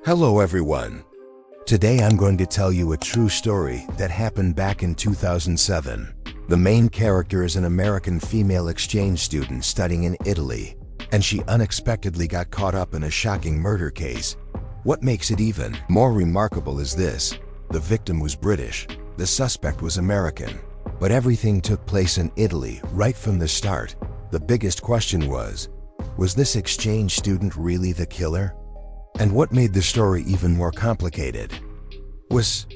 Hello everyone. Today I'm going to tell you a true story that happened back in 2007. The main character is an American female exchange student studying in Italy, and she unexpectedly got caught up in a shocking murder case. What makes it even more remarkable is this: the victim was British, the suspect was American, but everything took place in Italy right from the start. The biggest question was this exchange student really the killer? And what made the story even more complicated was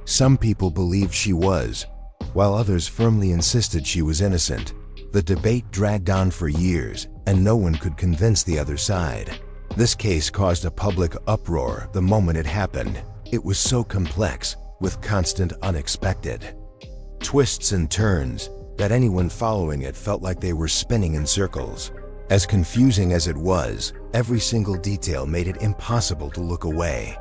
some people believed she was, while others firmly insisted she was innocent. The debate dragged on for years, and no one could convince the other side. This case caused a public uproar the moment it happened. It was so complex, with constant unexpected twists and turns, that anyone following it felt like they were spinning in circles. As confusing as it was, every single detail made it impossible to look away.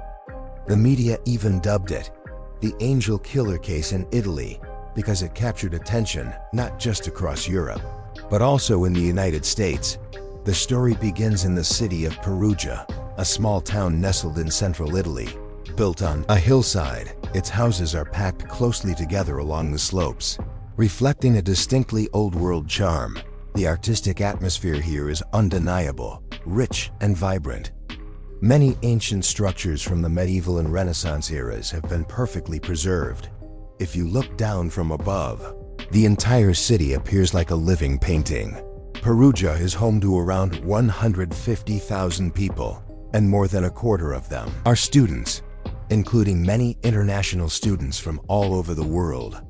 The media even dubbed it the Angel Killer case in Italy because it captured attention not just across Europe, but also in the United States. The story begins in the city of Perugia, a small town nestled in central Italy. Built on a hillside, its houses are packed closely together along the slopes, reflecting a distinctly old-world charm. The artistic atmosphere here is undeniable, rich and vibrant. Many ancient structures from the medieval and Renaissance eras have been perfectly preserved. If you look down from above, the entire city appears like a living painting. Perugia is home to around 150,000 people, and more than a quarter of them are students, including many international students from all over the world.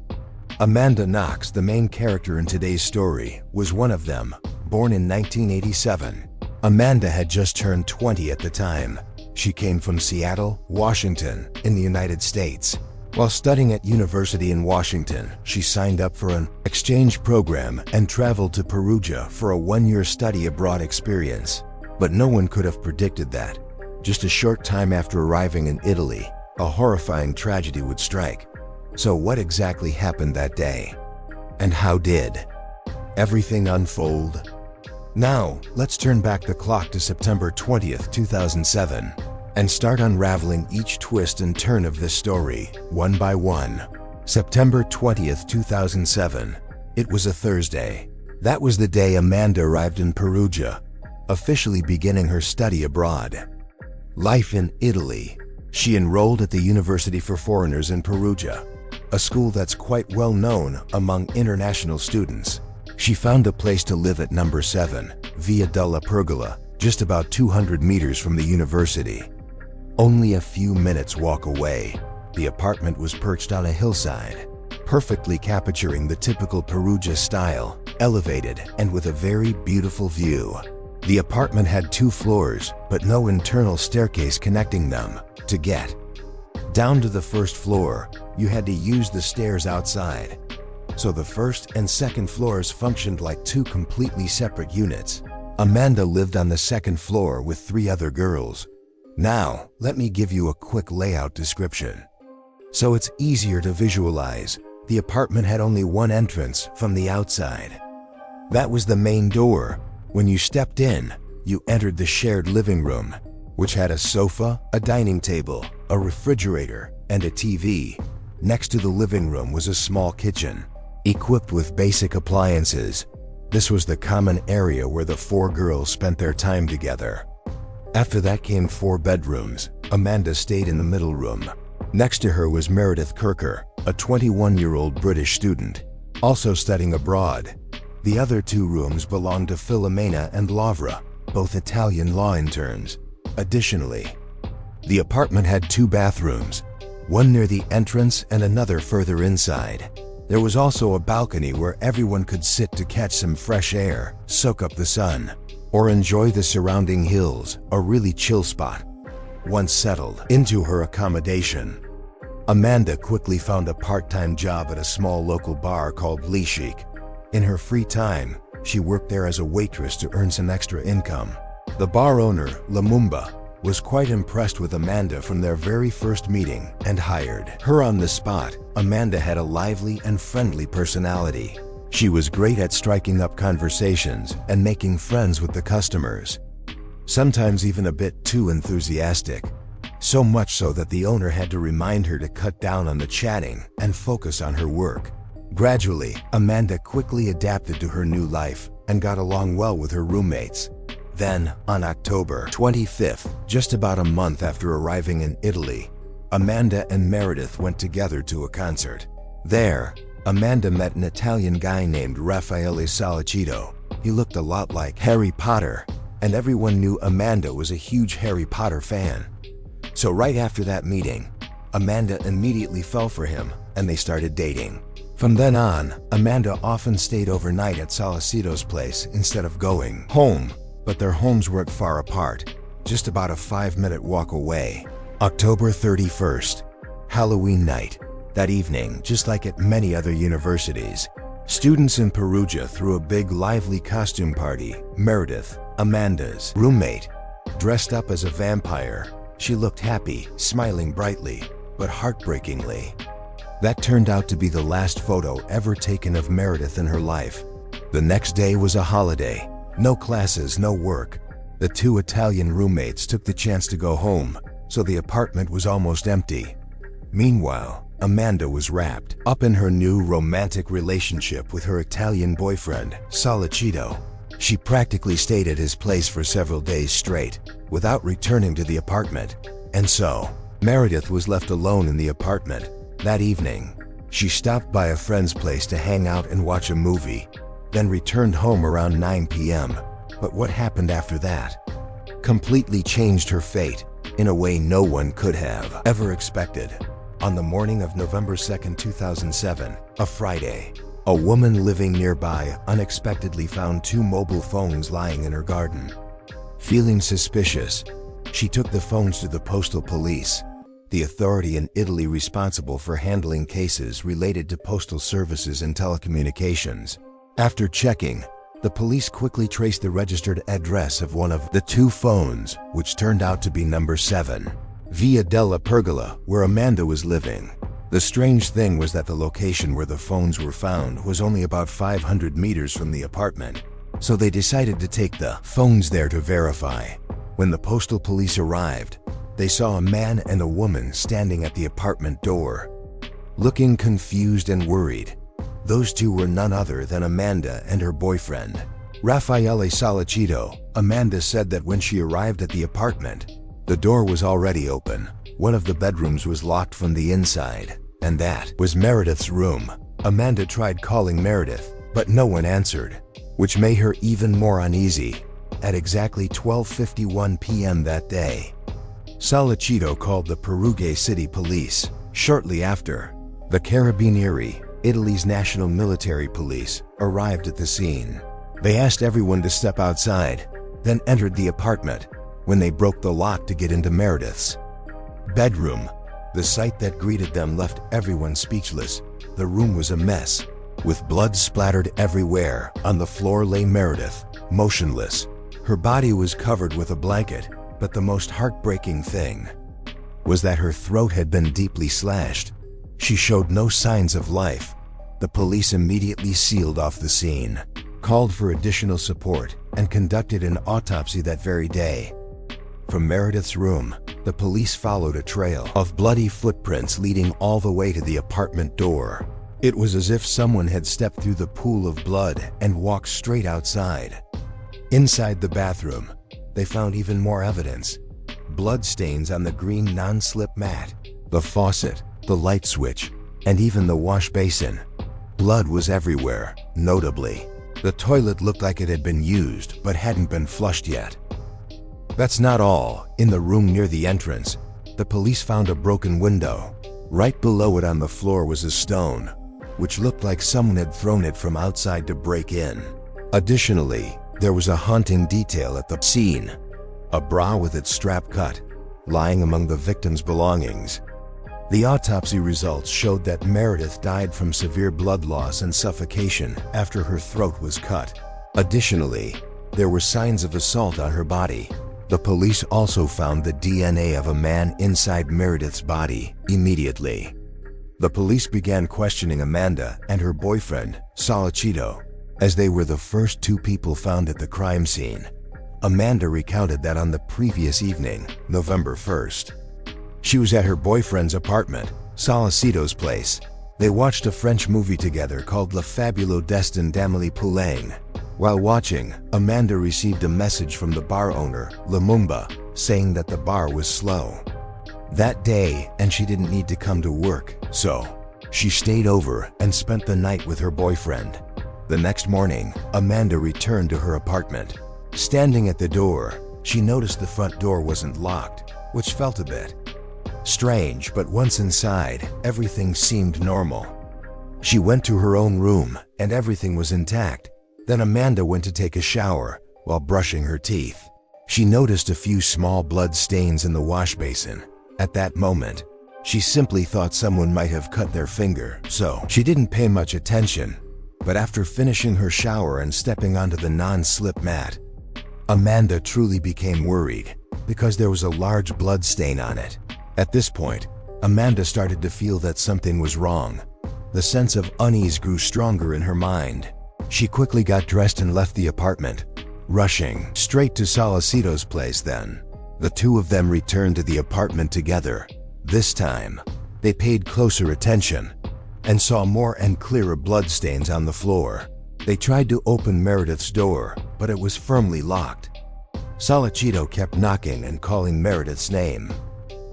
Amanda Knox, the main character in today's story, was one of them. Born in 1987, Amanda had just turned 20 at the time. She came from Seattle, Washington, in the United States. While studying at university in Washington, she signed up for an exchange program and traveled to Perugia for a one-year study abroad experience. But no one could have predicted that, just a short time after arriving in Italy, a horrifying tragedy would strike. So what exactly happened that day? And how did everything unfold? Now, let's turn back the clock to September 20th, 2007, and start unraveling each twist and turn of this story, one by one. September 20th, 2007. It was a Thursday. That was the day Amanda arrived in Perugia, officially beginning her study abroad. Life in Italy. She enrolled at the University for Foreigners in Perugia, a school that's quite well known among international students. She found a place to live at number 7, Via della Pergola, just about 200 meters from the university. Only a few minutes walk away, the apartment was perched on a hillside, perfectly capturing the typical Perugia style, elevated and with a very beautiful view. The apartment had 2 floors, but no internal staircase connecting them. To get down to the first floor, you had to use the stairs outside. So the first and second floors functioned like 2 completely separate units. Amanda lived on the second floor with 3 other girls. Now, let me give you a quick layout description, so it's easier to visualize. The apartment had only one entrance from the outside. That was the main door. When you stepped in, you entered the shared living room, which had a sofa, a dining table, a refrigerator, and a TV. Next to the living room was a small kitchen, equipped with basic appliances. This was the common area where the 4 girls spent their time together. After that came 4 bedrooms. Amanda stayed in the middle room. Next to her was Meredith Kirker, a 21-year-old British student, also studying abroad. The other 2 rooms belonged to Filomena and Lavra, both Italian law interns. Additionally, the apartment had 2 bathrooms, one near the entrance and another further inside. There was also a balcony where everyone could sit to catch some fresh air, soak up the sun, or enjoy the surrounding hills, a really chill spot. Once settled into her accommodation, Amanda quickly found a part-time job at a small local bar called Chic. In her free time, she worked there as a waitress to earn some extra income. The bar owner, Lumumba, was quite impressed with Amanda from their very first meeting and hired her on the spot. Amanda had a lively and friendly personality. She was great at striking up conversations and making friends with the customers, sometimes even a bit too enthusiastic. So much so that the owner had to remind her to cut down on the chatting and focus on her work. Gradually, Amanda quickly adapted to her new life and got along well with her roommates. Then, on October 25th, just about a month after arriving in Italy, Amanda and Meredith went together to a concert. There, Amanda met an Italian guy named Raffaele Sollecito. He looked a lot like Harry Potter, and everyone knew Amanda was a huge Harry Potter fan. So right after that meeting, Amanda immediately fell for him, and they started dating. From then on, Amanda often stayed overnight at Sollecito's place instead of going home, but their homes weren't far apart, just about a 5-minute walk away. October 31st, Halloween night. That evening, just like at many other universities, students in Perugia threw a big lively costume party. Meredith, Amanda's roommate, dressed up as a vampire. She looked happy, smiling brightly, but heartbreakingly. That turned out to be the last photo ever taken of Meredith in her life. The next day was a holiday. No classes, no work. The two Italian roommates took the chance to go home, so the apartment was almost empty. Meanwhile, Amanda was wrapped up in her new romantic relationship with her Italian boyfriend, Sollecito. She practically stayed at his place for several days straight, without returning to the apartment. And so, Meredith was left alone in the apartment. That evening, she stopped by a friend's place to hang out and watch a movie, then returned home around 9 p.m. But what happened after that completely changed her fate in a way no one could have ever expected. On the morning of November 2nd, 2007, a Friday, a woman living nearby unexpectedly found 2 mobile phones lying in her garden. Feeling suspicious, she took the phones to the postal police, the authority in Italy responsible for handling cases related to postal services and telecommunications. After checking, the police quickly traced the registered address of one of the 2 phones, which turned out to be number 7, Via della Pergola, where Amanda was living. The strange thing was that the location where the phones were found was only about 500 meters from the apartment, so they decided to take the phones there to verify. When the postal police arrived, they saw a man and a woman standing at the apartment door, looking confused and worried. Those 2 were none other than Amanda and her boyfriend, Raffaele Sollecito. Amanda said that when she arrived at the apartment, the door was already open. One of the bedrooms was locked from the inside, and that was Meredith's room. Amanda tried calling Meredith, but no one answered, which made her even more uneasy. At exactly 12:51 p.m. that day, Sollecito called the Perugia City Police. Shortly after, the Carabinieri, Italy's national military police, arrived at the scene. They asked everyone to step outside, then entered the apartment. When they broke the lock to get into Meredith's bedroom, the sight that greeted them left everyone speechless. The room was a mess, with blood splattered everywhere. On the floor lay Meredith, motionless. Her body was covered with a blanket, but the most heartbreaking thing was that her throat had been deeply slashed. She showed no signs of life. The police immediately sealed off the scene, called for additional support, and conducted an autopsy that very day. From Meredith's room, the police followed a trail of bloody footprints leading all the way to the apartment door. It was as if someone had stepped through the pool of blood and walked straight outside. Inside the bathroom, they found even more evidence. Blood stains on the green non-slip mat, the faucet, the light switch, and even the wash basin. Blood was everywhere. Notably, the toilet looked like it had been used but hadn't been flushed yet. That's not all. In the room near the entrance, the police found a broken window. Right below it on the floor was a stone, which looked like someone had thrown it from outside to break in. Additionally, there was a haunting detail at the scene: a bra with its strap cut, lying among the victim's belongings. The autopsy results showed that Meredith died from severe blood loss and suffocation after her throat was cut. Additionally, there were signs of assault on her body. The police also found the DNA of a man inside Meredith's body immediately. The police began questioning Amanda and her boyfriend, Sollecito, as they were the first 2 people found at the crime scene. Amanda recounted that on the previous evening, November 1st, She was at her boyfriend's apartment, Solacito's place. They watched a French movie together called Le Fabuleux Destin d'Amélie Poulain. While watching, Amanda received a message from the bar owner, Lumumba, saying that the bar was slow that day and she didn't need to come to work, so she stayed over and spent the night with her boyfriend. The next morning, Amanda returned to her apartment. Standing at the door, she noticed the front door wasn't locked, which felt a bit strange, but once inside, everything seemed normal. She went to her own room and everything was intact. Then Amanda went to take a shower. While brushing her teeth, she noticed a few small blood stains in the wash basin. At that moment, she simply thought someone might have cut their finger, so she didn't pay much attention. But after finishing her shower and stepping onto the non-slip mat, Amanda truly became worried because there was a large blood stain on it. At this point, Amanda started to feel that something was wrong. The sense of unease grew stronger in her mind. She quickly got dressed and left the apartment, rushing straight to Solacito's place. Then, the two of them returned to the apartment together. This time, they paid closer attention and saw more and clearer bloodstains on the floor. They tried to open Meredith's door, but it was firmly locked. Solacito kept knocking and calling Meredith's name,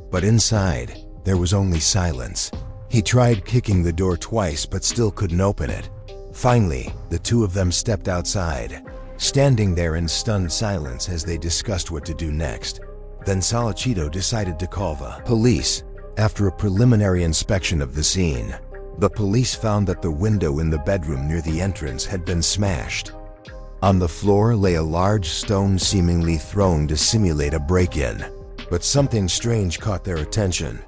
but inside, there was only silence. He tried kicking the door twice but still couldn't open it. Finally, the two of them stepped outside, standing there in stunned silence as they discussed what to do next. Then Solacito decided to call the police. After a preliminary inspection of the scene, the police found that the window in the bedroom near the entrance had been smashed. On the floor lay a large stone seemingly thrown to simulate a break-in. But something strange caught their attention.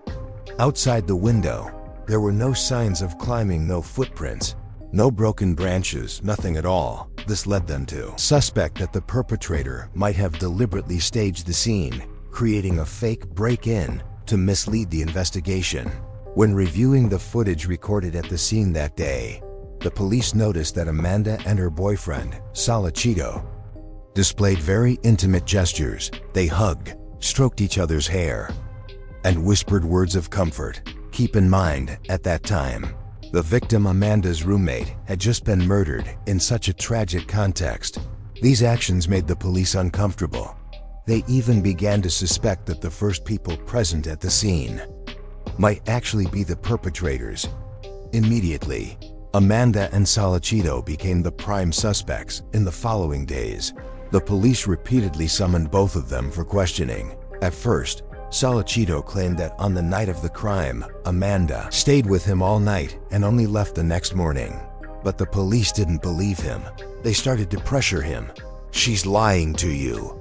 Outside the window, there were no signs of climbing, no footprints, no broken branches, nothing at all. This led them to suspect that the perpetrator might have deliberately staged the scene, creating a fake break-in to mislead the investigation. When reviewing the footage recorded at the scene that day, the police noticed that Amanda and her boyfriend, Solacito, displayed very intimate gestures. They hugged, stroked each other's hair, and whispered words of comfort. Keep in mind, at that time, the victim, Amanda's roommate, had just been murdered in such a tragic context. These actions made the police uncomfortable. They even began to suspect that the first people present at the scene might actually be the perpetrators. Immediately, Amanda and Solacito became the prime suspects. In the following days, the police repeatedly summoned both of them for questioning. At first, Solacito claimed that on the night of the crime, Amanda stayed with him all night and only left the next morning. But the police didn't believe him. They started to pressure him. "She's lying to you.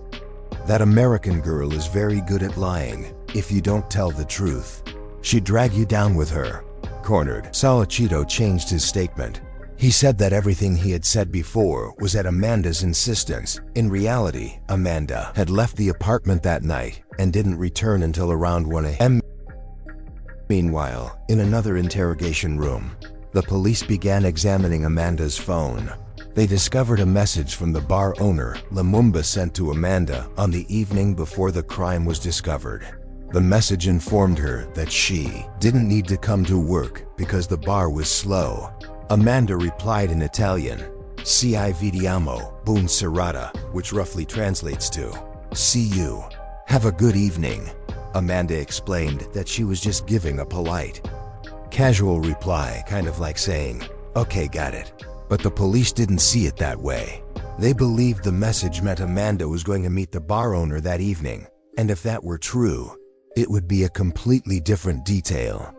That American girl is very good at lying. If you don't tell the truth, she'd drag you down with her." Cornered, Solacito changed his statement. He said that everything he had said before was at Amanda's insistence. In reality, Amanda had left the apartment that night and didn't return until around 1 a.m. Meanwhile, in another interrogation room, the police began examining Amanda's phone. They discovered a message from the bar owner, Lumumba, sent to Amanda on the evening before the crime was discovered. The message informed her that she didn't need to come to work because the bar was slow. Amanda replied in Italian, "Ci vediamo, buon serata," which roughly translates to, "See you. Have a good evening." Amanda explained that she was just giving a polite, casual reply, kind of like saying, "Okay, got it." But the police didn't see it that way. They believed the message meant Amanda was going to meet the bar owner that evening, and if that were true, it would be a completely different detail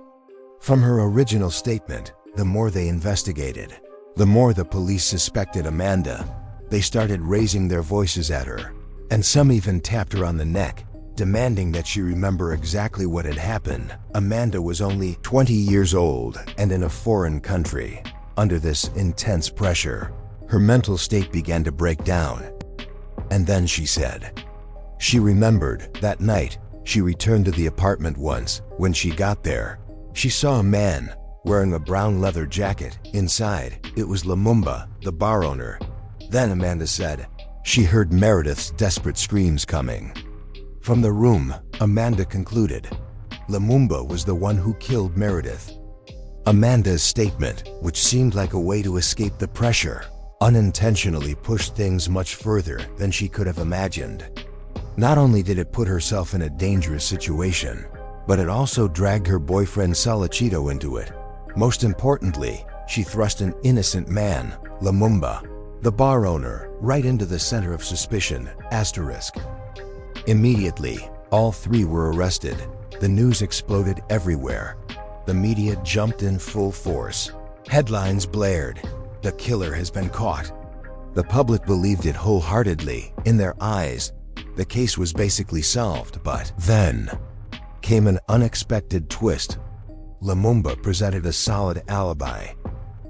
from her original statement. The more they investigated, the more the police suspected Amanda. They started raising their voices at her, and some even tapped her on the neck, demanding that she remember exactly what had happened. Amanda was only 20 years old and in a foreign country. Under this intense pressure, her mental state began to break down. And then she said she remembered that night she returned to the apartment once. When she got there, she saw a man wearing a brown leather jacket. Inside, it was Lumumba, the bar owner. Then Amanda said she heard Meredith's desperate screams coming from the room. Amanda concluded Lumumba was the one who killed Meredith. Amanda's statement, which seemed like a way to escape the pressure, unintentionally pushed things much further than she could have imagined. Not only did it put herself in a dangerous situation, but it also dragged her boyfriend Solicido into it. Most importantly, she thrust an innocent man, Lumumba, the bar owner, right into the center of suspicion. Immediately, all three were arrested. The news exploded everywhere. The media jumped in full force. Headlines blared, "The killer has been caught." The public believed it wholeheartedly. In their eyes, the case was basically solved. But then came an unexpected twist. Lumumba presented a solid alibi.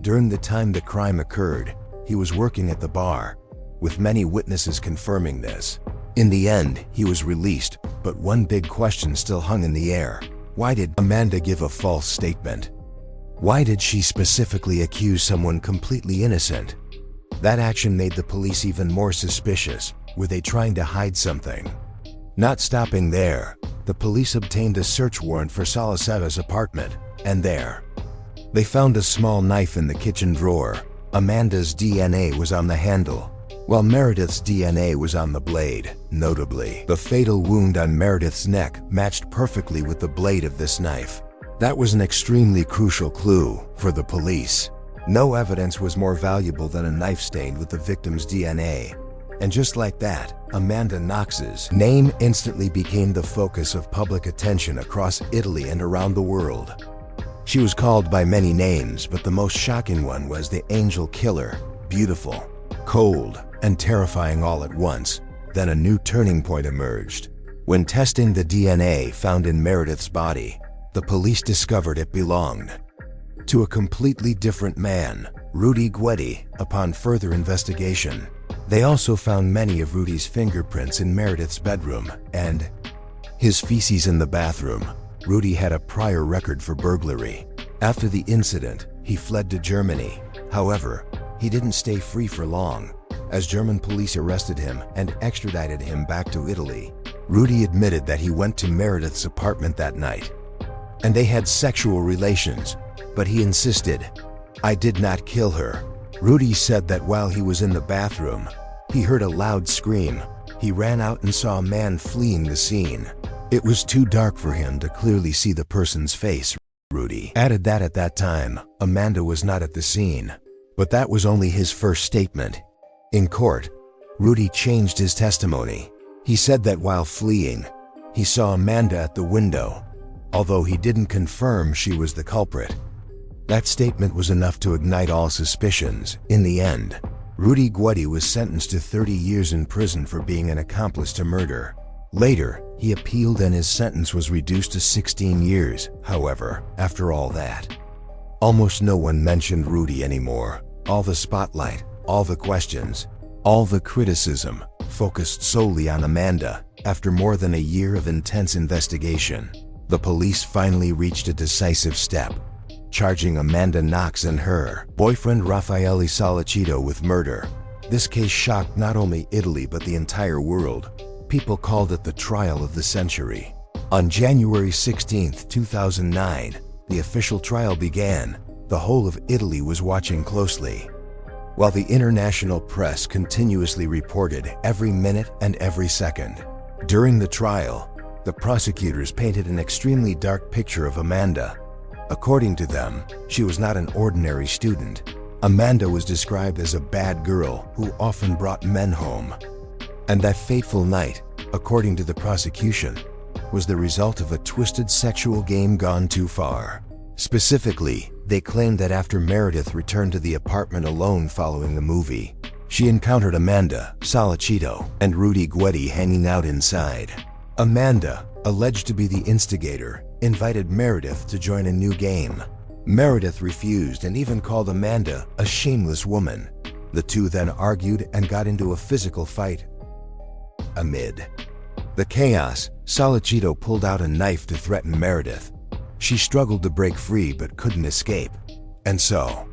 During the time the crime occurred, he was working at the bar, with many witnesses confirming this. In the end, he was released, but one big question still hung in the air. Why did Amanda give a false statement? Why did she specifically accuse someone completely innocent? That action made the police even more suspicious. Were they trying to hide something? Not stopping there, the police obtained a search warrant for Solicido's apartment, and there, they found a small knife in the kitchen drawer. Amanda's DNA was on the handle, while Meredith's DNA was on the blade. Notably, the fatal wound on Meredith's neck matched perfectly with the blade of this knife. That was an extremely crucial clue for the police. No evidence was more valuable than a knife stained with the victim's DNA. And just like that, Amanda Knox's name instantly became the focus of public attention across Italy and around the world. She was called by many names, but the most shocking one was the Angel Killer. Beautiful, cold, and terrifying all at once. Then a new turning point emerged. When testing the DNA found in Meredith's body, the police discovered it belonged to a completely different man, Rudy Guetti. Upon further investigation, they also found many of Rudy's fingerprints in Meredith's bedroom and his feces in the bathroom. Rudy had a prior record for burglary. After the incident, he fled to Germany. However, he didn't stay free for long, as German police arrested him and extradited him back to Italy. Rudy admitted that he went to Meredith's apartment that night, and they had sexual relations, but he insisted, "I did not kill her." Rudy said that while he was in the bathroom, he heard a loud scream. He ran out and saw a man fleeing the scene. It was too dark for him to clearly see the person's face. Rudy added that at that time, Amanda was not at the scene. But that was only his first statement. In court, Rudy changed his testimony. He said that while fleeing, he saw Amanda at the window, although he didn't confirm she was the culprit. That statement was enough to ignite all suspicions. In the end, Rudy Guetti was sentenced to 30 years in prison for being an accomplice to murder. Later, he appealed and his sentence was reduced to 16 years. However, after all that, almost no one mentioned Rudy anymore. All the spotlight, all the questions, all the criticism focused solely on Amanda. After more than a year of intense investigation, the police finally reached a decisive step, charging Amanda Knox and her boyfriend Raffaele Solicido with murder. This case shocked not only Italy but the entire world. People called it the trial of the century. On January 16, 2009, the official trial began. The whole of Italy was watching closely, while the international press continuously reported every minute and every second. During the trial, the prosecutors painted an extremely dark picture of Amanda. According to them, she was not an ordinary student. Amanda was described as a bad girl who often brought men home. And that fateful night, according to the prosecution, was the result of a twisted sexual game gone too far. Specifically, they claimed that after Meredith returned to the apartment alone following the movie, she encountered Amanda, Solicido, and Rudy Guetti hanging out inside. Amanda, alleged to be the instigator, invited Meredith to join a new game. Meredith refused and even called Amanda a shameless woman. The two then argued and got into a physical fight. Amid the chaos, Solicido pulled out a knife to threaten Meredith. She struggled to break free but couldn't escape. And so,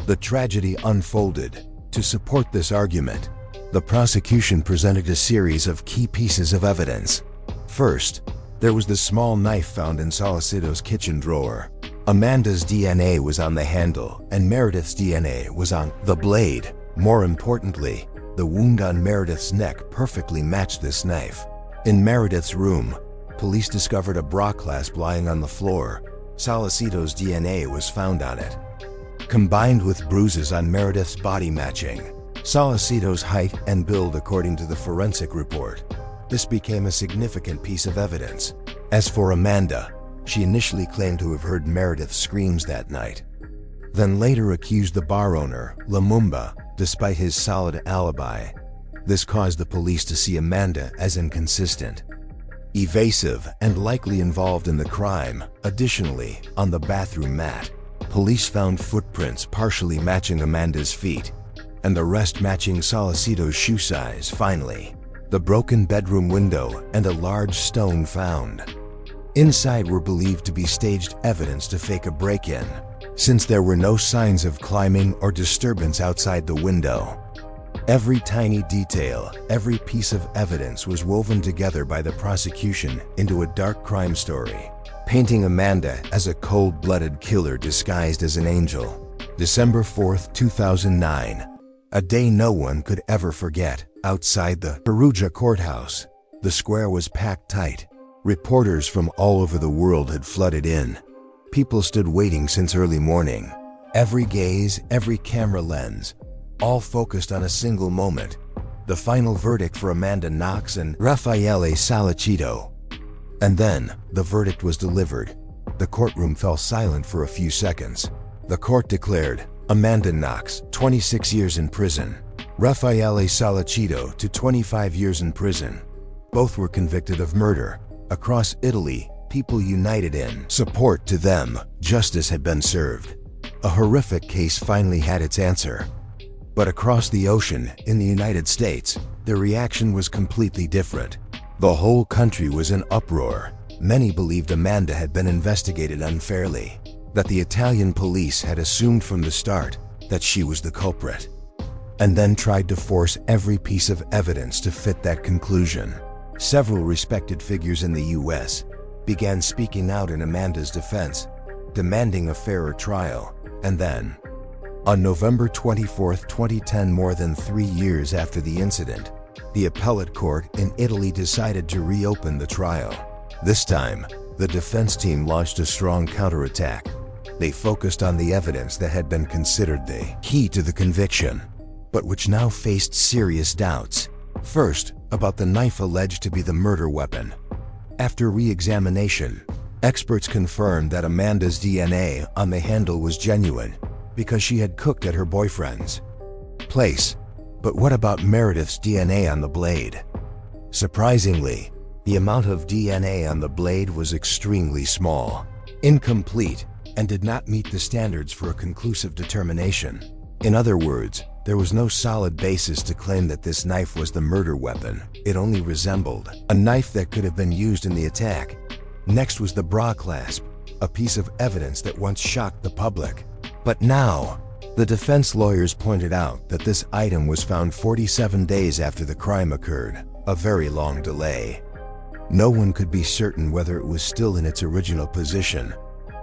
the tragedy unfolded. To support this argument, the prosecution presented a series of key pieces of evidence. First, There was the small knife found in Salcido's kitchen drawer. Amanda's DNA was on the handle, and Meredith's DNA was on the blade. More importantly, the wound on Meredith's neck perfectly matched this knife. In Meredith's room, police discovered a bra clasp lying on the floor. Salcido's DNA was found on it. Combined with bruises on Meredith's body matching Salcido's height and build according to the forensic report, this became a significant piece of evidence. As for Amanda, she initially claimed to have heard Meredith's screams that night, then later accused the bar owner, Lumumba, despite his solid alibi. This caused the police to see Amanda as inconsistent, evasive, and likely involved in the crime. Additionally, on the bathroom mat, police found footprints partially matching Amanda's feet, and the rest matching Salcido's shoe size. Finally, the broken bedroom window and a large stone found inside were believed to be staged evidence to fake a break-in, since there were no signs of climbing or disturbance outside the window. Every tiny detail, every piece of evidence was woven together by the prosecution into a dark crime story, painting Amanda as a cold-blooded killer disguised as an angel. December 4th, 2009. A day no one could ever forget. Outside the Perugia courthouse, the square was packed tight. Reporters from all over the world had flooded in. People stood waiting since early morning. Every gaze, every camera lens, all focused on a single moment: the final verdict for Amanda Knox and Raffaele Salcido. And then, the verdict was delivered. The courtroom fell silent for a few seconds. The court declared Amanda Knox, 26 years in prison. Raffaele Salcido to 25 years in prison. Both were convicted of murder. Across Italy, people united in support to them. Justice had been served. A horrific case finally had its answer. But across the ocean, in the United States, the reaction was completely different. The whole country was in uproar. Many believed Amanda had been investigated unfairly, that the Italian police had assumed from the start that she was the culprit, and then tried to force every piece of evidence to fit that conclusion. Several respected figures in the U.S. began speaking out in Amanda's defense, demanding a fairer trial. And then, on November 24, 2010, more than 3 years after the incident, the appellate court in Italy decided to reopen the trial. This time, the defense team launched a strong counterattack. They focused on the evidence that had been considered the key to the conviction, but which now faced serious doubts. First, about the knife alleged to be the murder weapon. After re-examination, experts confirmed that Amanda's DNA on the handle was genuine because she had cooked at her boyfriend's place. But what about Meredith's DNA on the blade? Surprisingly, the amount of DNA on the blade was extremely small, incomplete, and did not meet the standards for a conclusive determination. In other words, there was no solid basis to claim that this knife was the murder weapon. It only resembled a knife that could have been used in the attack. Next was the bra clasp, a piece of evidence that once shocked the public. But now, the defense lawyers pointed out that this item was found 47 days after the crime occurred, a very long delay. No one could be certain whether it was still in its original position,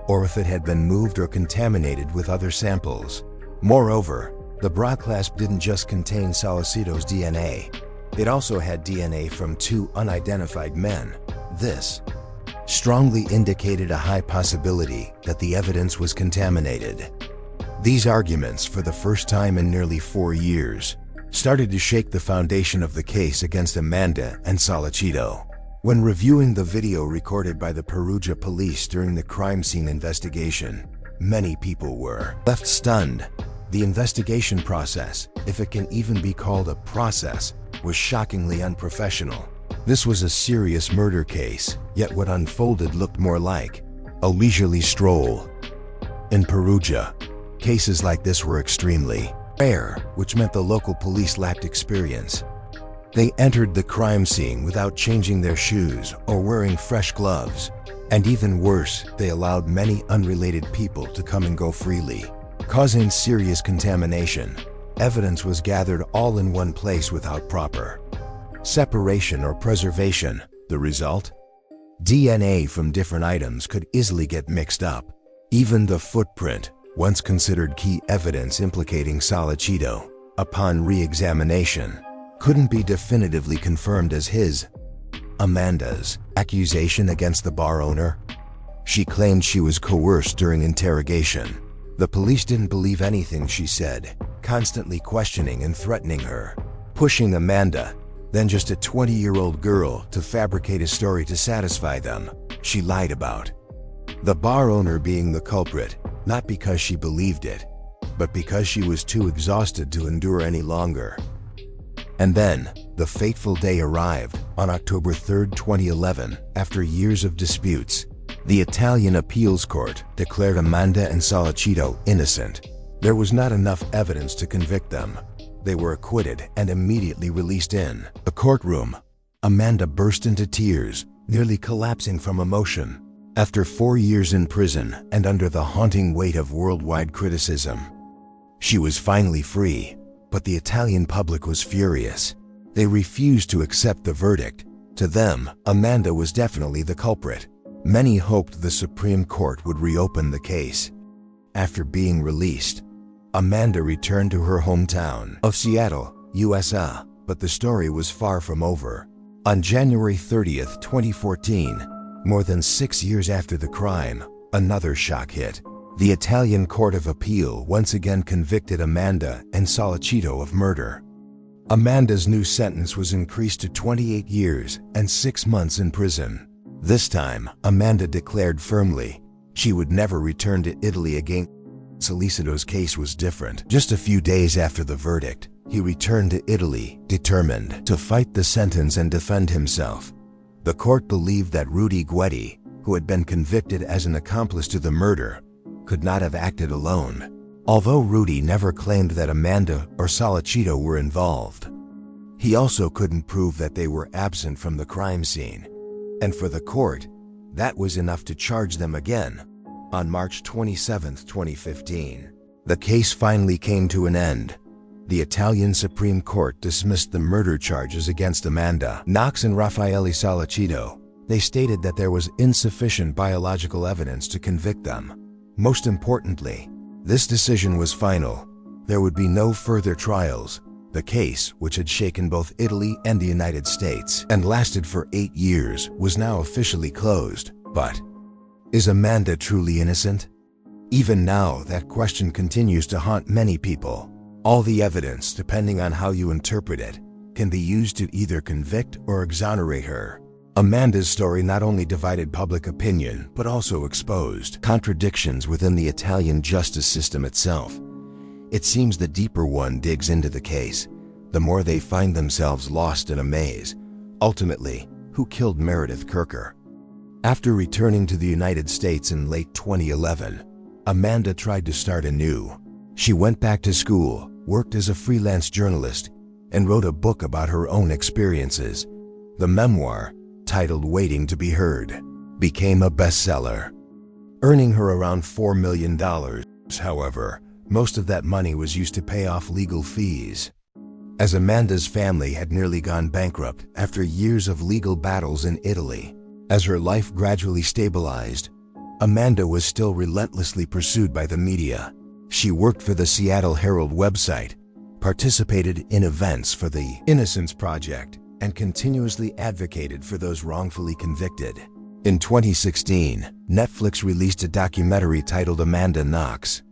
or if it had been moved or contaminated with other samples. Moreover, the bra clasp didn't just contain Salcido's DNA. It also had DNA from 2 unidentified men. This strongly indicated a high possibility that the evidence was contaminated. These arguments, for the first time in nearly 4 years, started to shake the foundation of the case against Amanda and Salcido. When reviewing the video recorded by the Perugia police during the crime scene investigation, many people were left stunned. The investigation process, if it can even be called a process, was shockingly unprofessional. This was a serious murder case, yet what unfolded looked more like a leisurely stroll. In Perugia, cases like this were extremely rare, which meant the local police lacked experience. They entered the crime scene without changing their shoes or wearing fresh gloves. And even worse, they allowed many unrelated people to come and go freely, causing serious contamination. Evidence was gathered all in one place without proper separation or preservation. The result? DNA from different items could easily get mixed up. Even the footprint, once considered key evidence implicating Sollicito, upon re-examination, couldn't be definitively confirmed as his. Amanda's accusation against the bar owner? She claimed she was coerced during interrogation. The police didn't believe anything she said, constantly questioning and threatening her, pushing Amanda, then just a 20-year-old girl, to fabricate a story to satisfy them she lied about. The bar owner being the culprit, not because she believed it, but because she was too exhausted to endure any longer. And then, the fateful day arrived, on October 3, 2011, after years of disputes. The Italian appeals court declared Amanda and Sollicito innocent. There was not enough evidence to convict them. They were acquitted and immediately released in the courtroom. Amanda burst into tears, nearly collapsing from emotion. After 4 years in prison and under the haunting weight of worldwide criticism, she was finally free, but the Italian public was furious. They refused to accept the verdict. To them, Amanda was definitely the culprit. Many hoped the Supreme Court would reopen the case. After being released, Amanda returned to her hometown of Seattle, USA, but the story was far from over. On January 30, 2014, more than 6 years after the crime, another shock hit. The Italian Court of Appeal once again convicted Amanda and Sollicito of murder. Amanda's new sentence was increased to 28 years and 6 months in prison. This time, Amanda declared firmly she would never return to Italy again. Sollicito's case was different. Just a few days after the verdict, he returned to Italy, determined to fight the sentence and defend himself. The court believed that Rudy Guetti, who had been convicted as an accomplice to the murder, could not have acted alone. Although Rudy never claimed that Amanda or Sollicito were involved, he also couldn't prove that they were absent from the crime scene. And for the court, that was enough to charge them again. On March 27, 2015, the case finally came to an end. The Italian Supreme Court dismissed the murder charges against Amanda, Knox, and Raffaele Sollicito. They stated that there was insufficient biological evidence to convict them. Most importantly, this decision was final. There would be no further trials. The case, which had shaken both Italy and the United States and lasted for 8 years, was now officially closed. But is Amanda truly innocent? Even now, that question continues to haunt many people. All the evidence, depending on how you interpret it, can be used to either convict or exonerate her. Amanda's story not only divided public opinion, but also exposed contradictions within the Italian justice system itself. It seems the deeper one digs into the case, the more they find themselves lost in a maze. Ultimately, who killed Meredith Kercher? After returning to the United States in late 2011, Amanda tried to start anew. She went back to school, worked as a freelance journalist, and wrote a book about her own experiences. The memoir, titled Waiting to Be Heard, became a bestseller, earning her around $4 million. However, most of that money was used to pay off legal fees, as Amanda's family had nearly gone bankrupt after years of legal battles in Italy. As her life gradually stabilized, Amanda was still relentlessly pursued by the media. She worked for the Seattle Herald website, participated in events for the Innocence Project, and continuously advocated for those wrongfully convicted. In 2016, Netflix released a documentary titled Amanda Knox.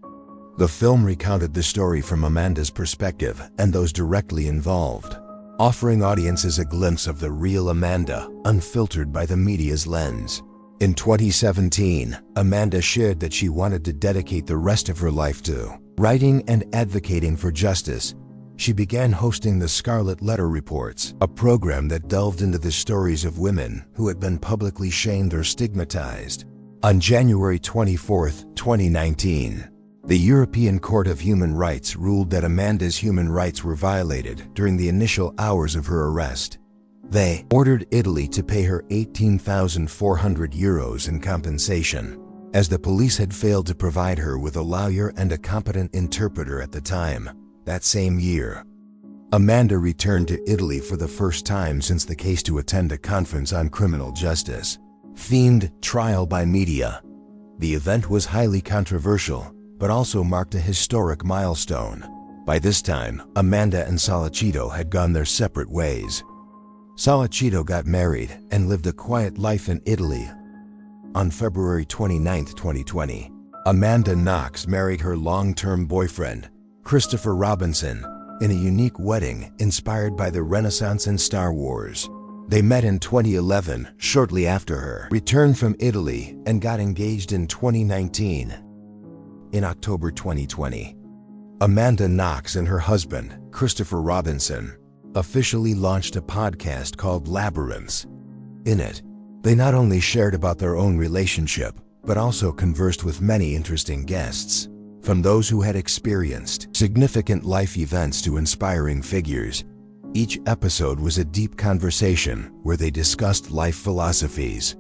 The film recounted the story from Amanda's perspective and those directly involved, offering audiences a glimpse of the real Amanda, unfiltered by the media's lens. In 2017, Amanda shared that she wanted to dedicate the rest of her life to writing and advocating for justice. She began hosting the Scarlet Letter Reports, a program that delved into the stories of women who had been publicly shamed or stigmatized. On January 24, 2019, the European Court of Human Rights ruled that Amanda's human rights were violated during the initial hours of her arrest. They ordered Italy to pay her €18,400 in compensation, as the police had failed to provide her with a lawyer and a competent interpreter at the time. That same year, Amanda returned to Italy for the first time since the case to attend a conference on criminal justice. themed Trial by Media. The event was highly controversial, but also marked a historic milestone. By this time, Amanda and Sollecito had gone their separate ways. Sollecito got married and lived a quiet life in Italy. On February 29, 2020, Amanda Knox married her long-term boyfriend, Christopher Robinson, in a unique wedding inspired by the Renaissance and Star Wars. They met in 2011, shortly after her return from Italy, and got engaged in 2019. In October 2020, Amanda Knox and her husband, Christopher Robinson, officially launched a podcast called Labyrinths. In it, they not only shared about their own relationship, but also conversed with many interesting guests, from those who had experienced significant life events to inspiring figures. Each episode was a deep conversation where they discussed life philosophies,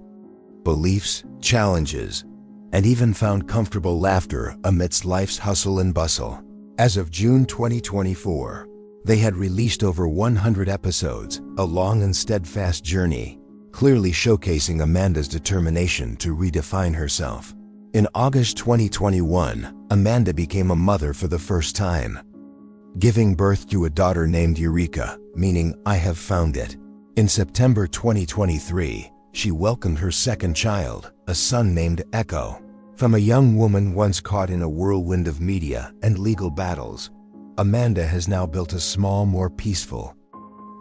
beliefs, challenges, and even found comfortable laughter amidst life's hustle and bustle. As of June 2024, they had released over 100 episodes, a long and steadfast journey, clearly showcasing Amanda's determination to redefine herself. In August 2021, Amanda became a mother for the first time, giving birth to a daughter named Eureka, meaning "I have found it." In September 2023, she welcomed her second child, a son named Echo. From a young woman once caught in a whirlwind of media and legal battles, Amanda has now built a small, more peaceful,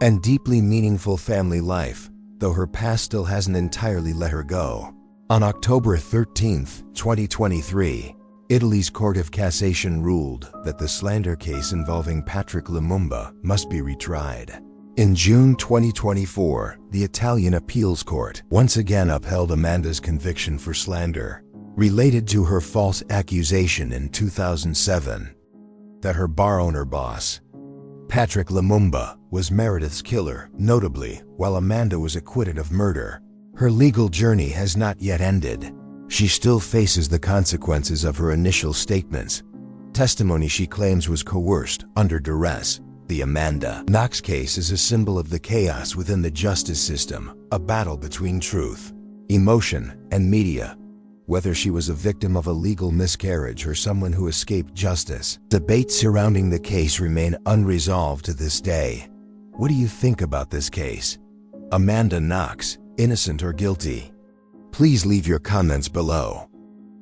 and deeply meaningful family life, though her past still hasn't entirely let her go. On October 13, 2023, Italy's Court of Cassation ruled that the slander case involving Patrick Lumumba must be retried. In June 2024, the Italian appeals court once again upheld Amanda's conviction for slander, related to her false accusation in 2007 that her bar owner boss, Patrick Lumumba, was Meredith's killer. Notably, while Amanda was acquitted of murder, her legal journey has not yet ended. She still faces the consequences of her initial statements. Testimony she claims was coerced under duress. The Amanda Knox case is a symbol of the chaos within the justice system, a battle between truth, emotion, and media. Whether she was a victim of a legal miscarriage or someone who escaped justice, debates surrounding the case remain unresolved to this day. What do you think about this case? Amanda Knox, innocent or guilty? Please leave your comments below.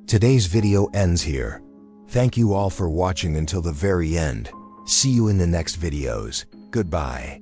Today's video ends here. Thank you all for watching until the very end. See you in the next videos. Goodbye.